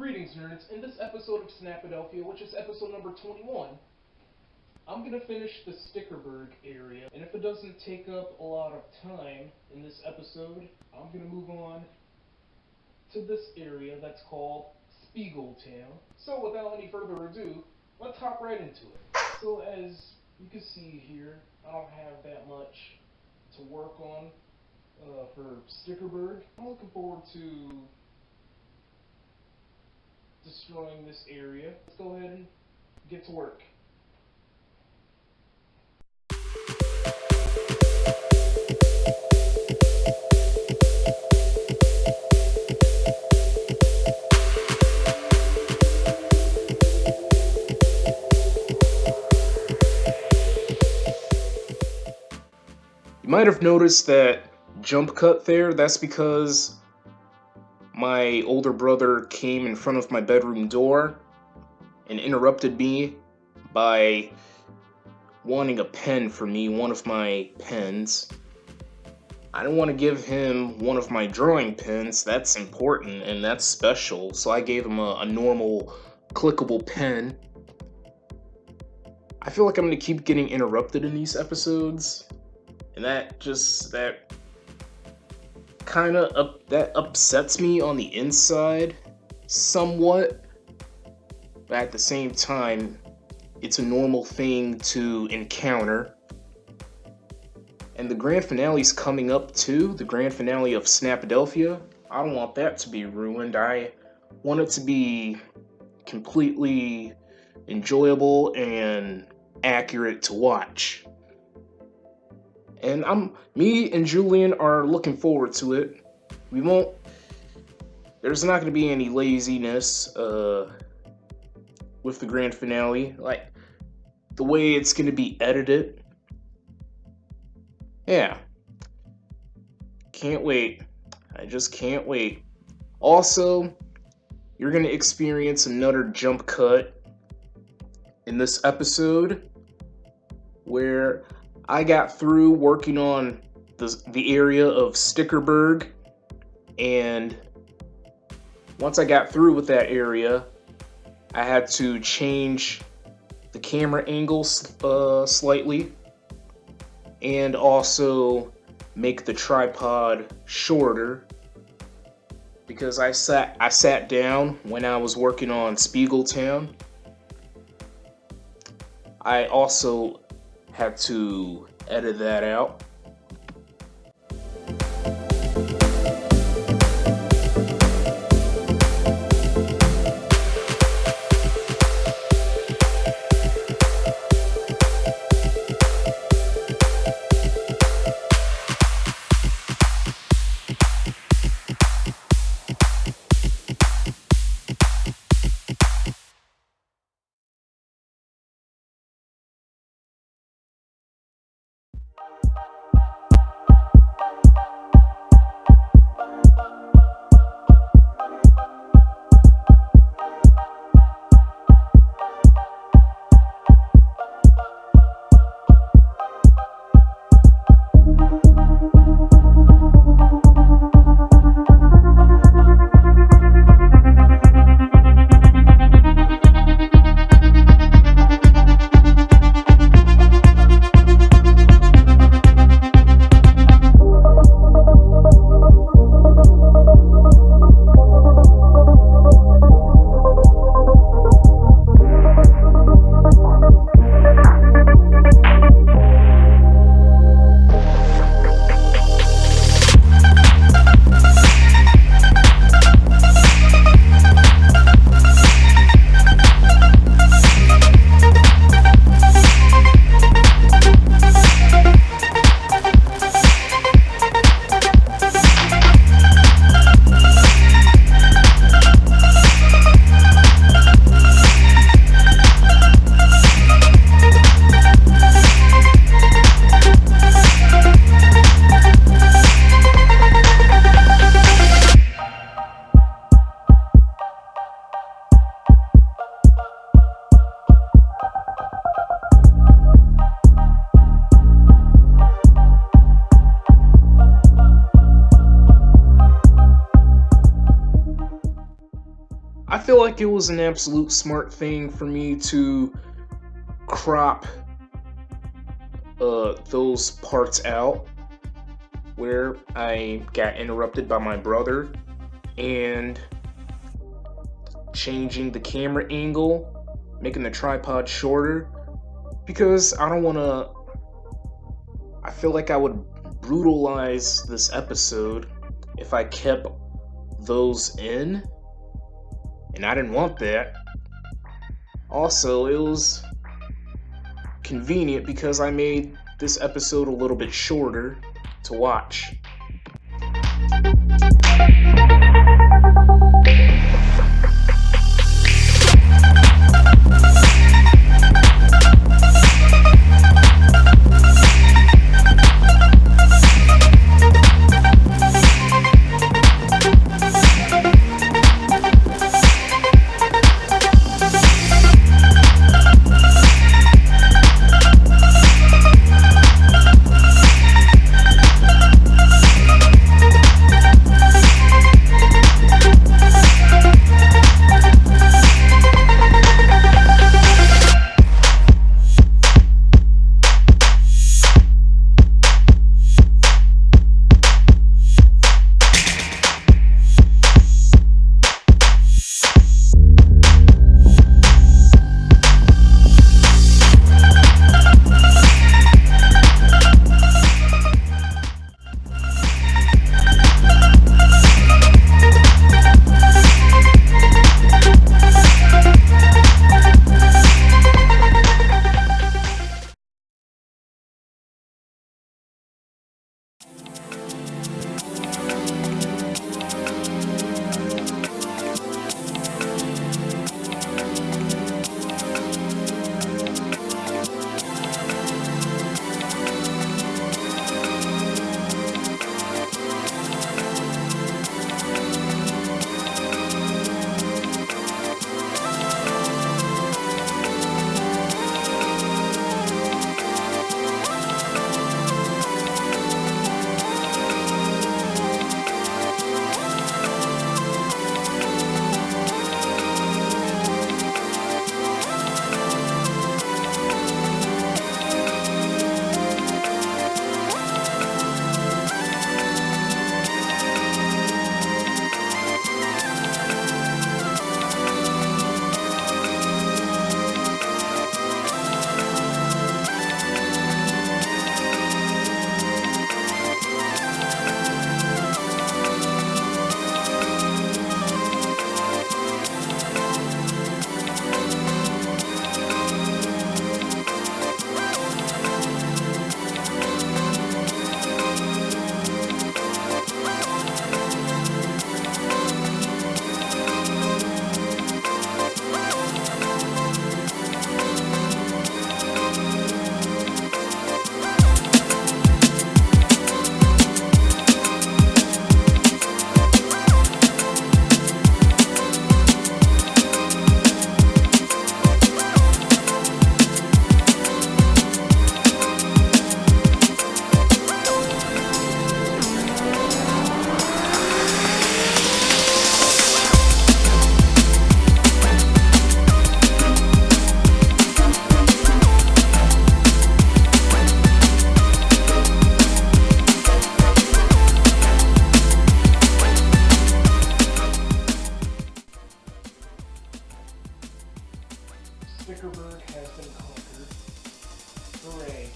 Greetings, nerds. In this episode of Snapadelphia, which is episode number 21, I'm going to finish the Stickerberg area, and if it doesn't take up a lot of time in this episode, I'm going to move on to this area that's called Spiegeltown. So without any further ado, let's hop right into it. So as you can see here, I don't have that much to work on for Stickerberg. I'm looking forward to destroying this area. Let's go ahead and get to work. You might have noticed that jump cut there. That's because my older brother came in front of my bedroom door and interrupted me by wanting a pen for me, one of my pens. I didn't want to give him one of my drawing pens. That's important and that's special, so I gave him a normal clickable pen. I feel like I'm going to keep getting interrupted in these episodes, and that kind of upsets me on the inside somewhat, but at the same time, it's a normal thing to encounter. And the grand finale's coming up too, the grand finale of Snapadelphia. I don't want that to be ruined. I want it to be completely enjoyable and accurate to watch. And me and Julian are looking forward to it. There's not going to be any laziness with the grand finale. Like, the way it's going to be edited. Yeah. Can't wait. I just can't wait. Also, you're going to experience another jump cut in this episode where I got through working on the area of Stickerberg, and once I got through with that area, I had to change the camera angle slightly, and also make the tripod shorter, because I sat down when I was working on Spiegeltown. I also had to edit that out. I feel like it was an absolute smart thing for me to crop those parts out where I got interrupted by my brother, and changing the camera angle, making the tripod shorter, because I feel like I would brutalize this episode if I kept those in, and I didn't want that. Also, it was convenient because I made this episode a little bit shorter to watch. Stickerberg has been conquered. Hooray.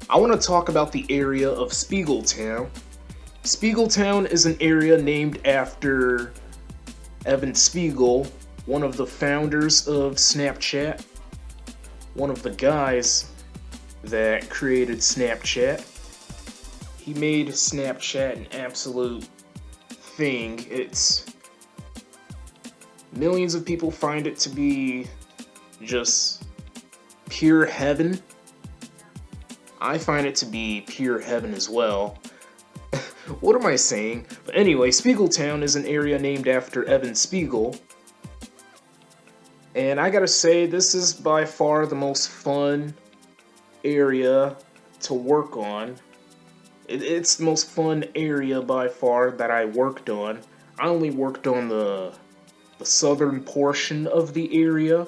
I want to talk about the area of Spiegeltown Spiegeltown is an area named after Evan Spiegel, one of the founders of Snapchat, one of the guys that created Snapchat. He made Snapchat an absolute thing. It's millions of people find it to be just pure heaven. I find it to be pure heaven as well. What am I saying? But anyway, Spiegeltown is an area named after Evan Spiegel. And I gotta say, this is by far the most fun area to work on. It's the most fun area by far that I worked on. I only worked on the southern portion of the area.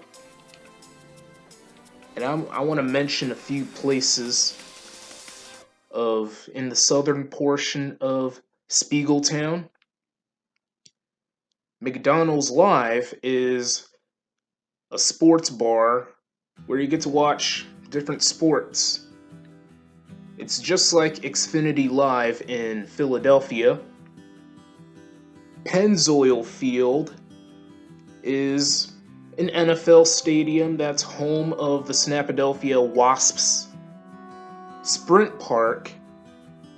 And I want to mention a few places in the southern portion of Spiegeltown. McDonald's Live is a sports bar where you get to watch different sports. It's just like Xfinity Live in Philadelphia. Pennzoil Field is an NFL stadium that's home of the Snapadelphia Wasps. Sprint Park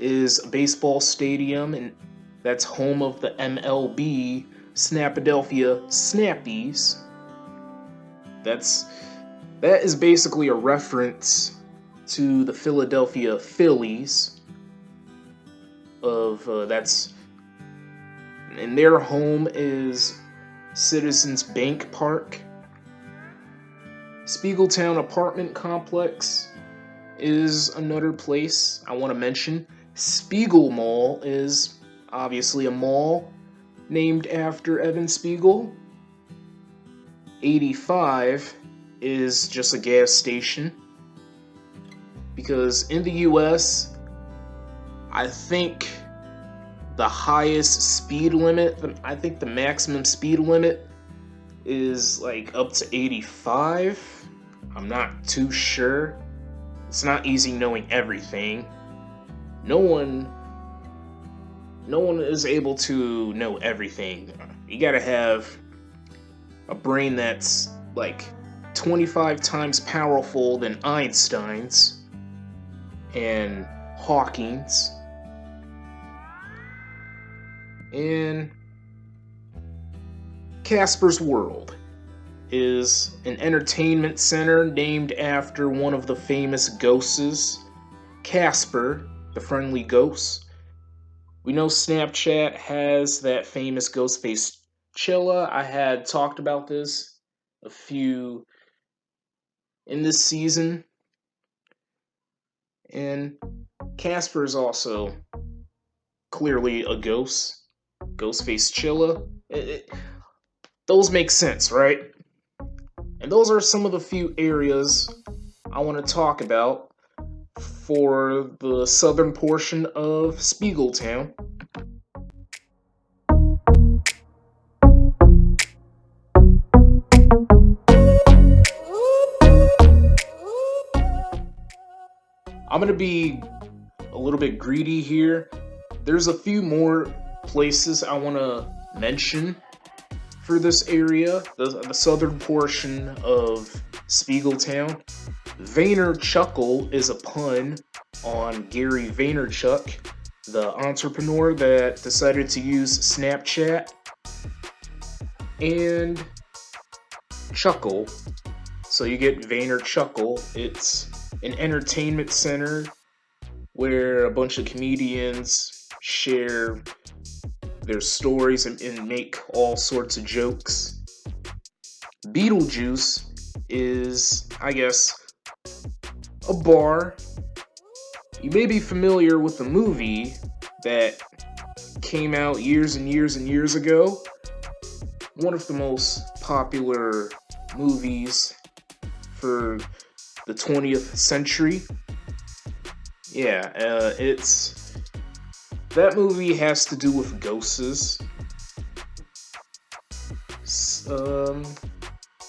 is a baseball stadium and that's home of the MLB Snapadelphia Snappies. That is basically a reference to the Philadelphia Phillies. And their home is Citizens Bank Park. Spiegeltown Apartment Complex is another place I want to mention. Spiegel Mall is obviously a mall named after Evan Spiegel. 85 is just a gas station. Because in the US, I think the highest speed limit, I think the maximum speed limit is like up to 85. I'm not too sure. It's not easy knowing everything. No one is able to know everything. You gotta have a brain that's like 25 times powerful than Einstein's and Hawking's. And Casper's World is an entertainment center named after one of the famous ghosts, Casper, the friendly ghost. We know Snapchat has that famous ghost face Chilla. I had talked about this in this season. And Casper is also clearly a ghost. Ghostface Chilla. Those make sense, right? And those are some of the few areas I want to talk about for the southern portion of Spiegeltown. I'm going to be a little bit greedy here. There's a few more places I want to mention for this area, the southern portion of Spiegeltown. Vaynerchuckle is a pun on Gary Vaynerchuk, the entrepreneur that decided to use Snapchat and chuckle. So you get Vaynerchuckle. It's an entertainment center where a bunch of comedians share their stories and make all sorts of jokes. Beetlejuice is, I guess, a bar. You may be familiar with the movie that came out years and years and years ago. One of the most popular movies for the 20th century. Yeah, that movie has to do with ghosts.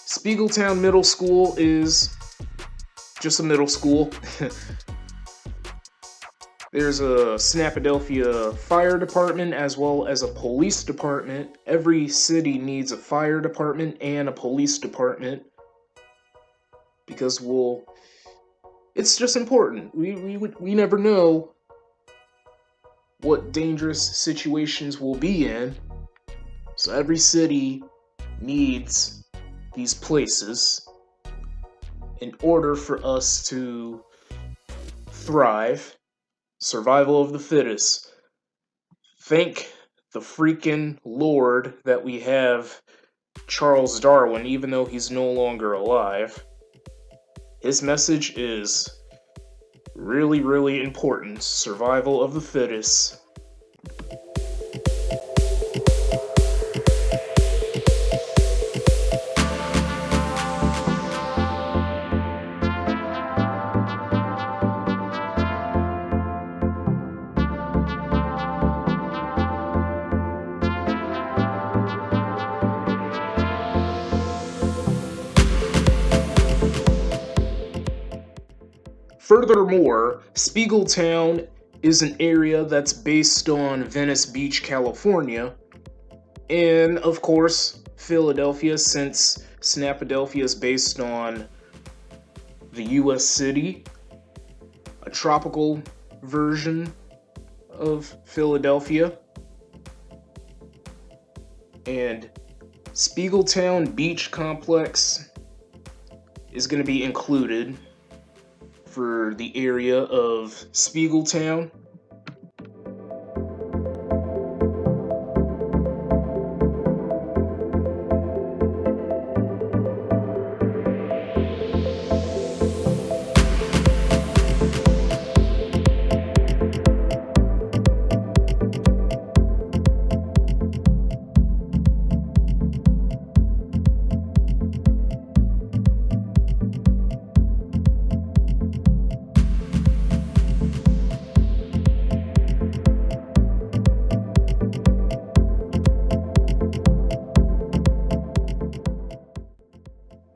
Spiegeltown Middle School is just a middle school. There's a Snapadelphia fire department as well as a police department. Every city needs a fire department and a police department because it's just important. We never know what dangerous situations we'll be in. So every city needs these places in order for us to thrive. Survival of the fittest. Thank the freaking Lord that we have Charles Darwin, even though he's no longer alive. His message is really, really important. Survival of the fittest. Furthermore, Spiegeltown is an area that's based on Venice Beach, California, and of course, Philadelphia, since Snapadelphia is based on the US city, a tropical version of Philadelphia. And Spiegeltown Beach Complex is going to be included for the area of Spiegeltown.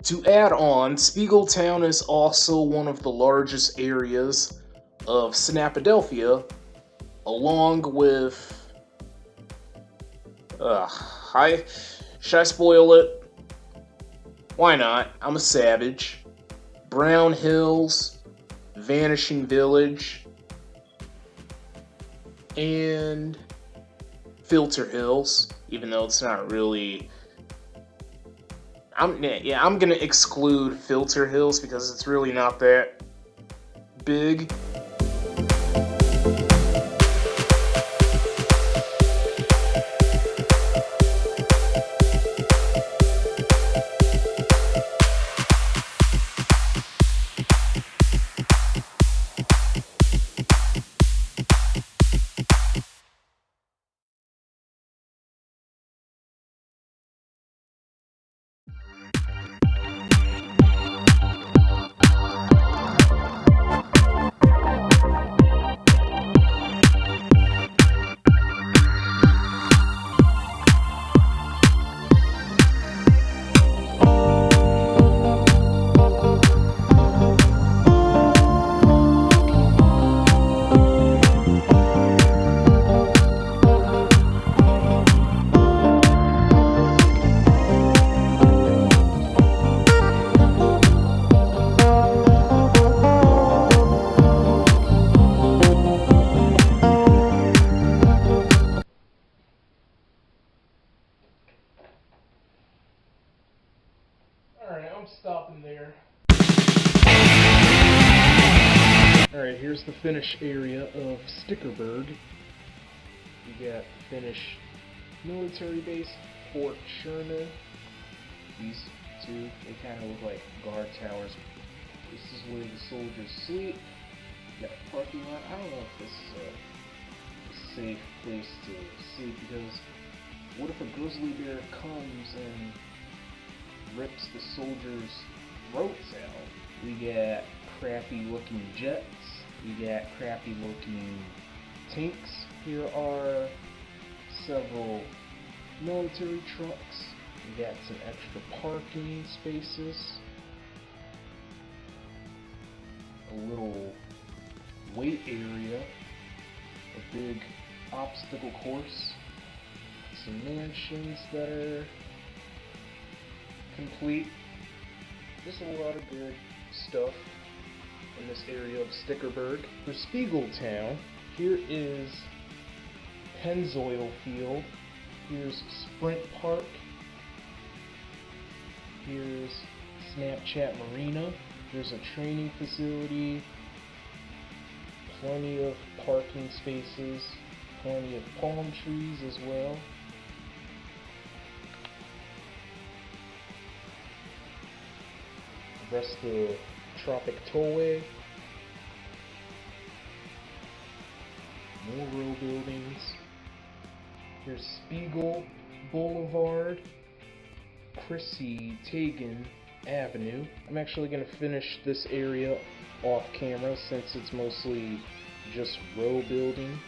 To add on, Spiegeltown is also one of the largest areas of Snapadelphia, along with. Should I spoil it? Why not? I'm a savage. Brown Hills, Vanishing Village, and Filter Hills, even though it's not really. I'm gonna exclude Filter Hills because it's really not that big. Alright, I'm stopping there. Alright, here's the Finnish area of Stickerberg. You got Finnish military base, Fort Sherman. These two, they kind of look like guard towers. This is where the soldiers sleep. You got a parking lot. I don't know if this is a safe place to sleep because what if a grizzly bear comes and rips the soldiers' throats out? We got crappy looking jets. We got crappy looking tanks. Here are several military trucks. We got some extra parking spaces. A little wait area big obstacle course. Some mansions that are complete. Just a lot of good stuff in this area of Stickerberg. For Spiegeltown, here is Pennzoil Field. Here's Sprint Park. Here's Snapchat Marina. There's a training facility. Plenty of parking spaces. Plenty of palm trees as well. Rest of Tropic Tollway. More row buildings. Here's Spiegel Boulevard, Chrissy Teigen Avenue. I'm actually going to finish this area off camera since it's mostly just row buildings.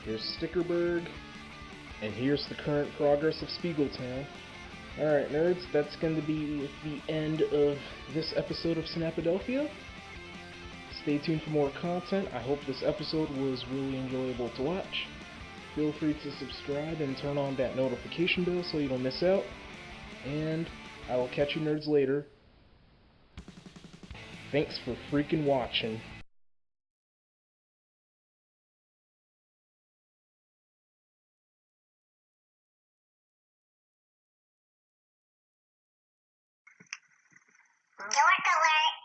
Here's Stickerberg, and here's the current progress of Spiegeltown. Alright nerds, that's going to be the end of this episode of Snapadelphia. Stay tuned for more content. I hope this episode was really enjoyable to watch. Feel free to subscribe and turn on that notification bell so you don't miss out. And I will catch you nerds later. Thanks for freaking watching. Dork alert!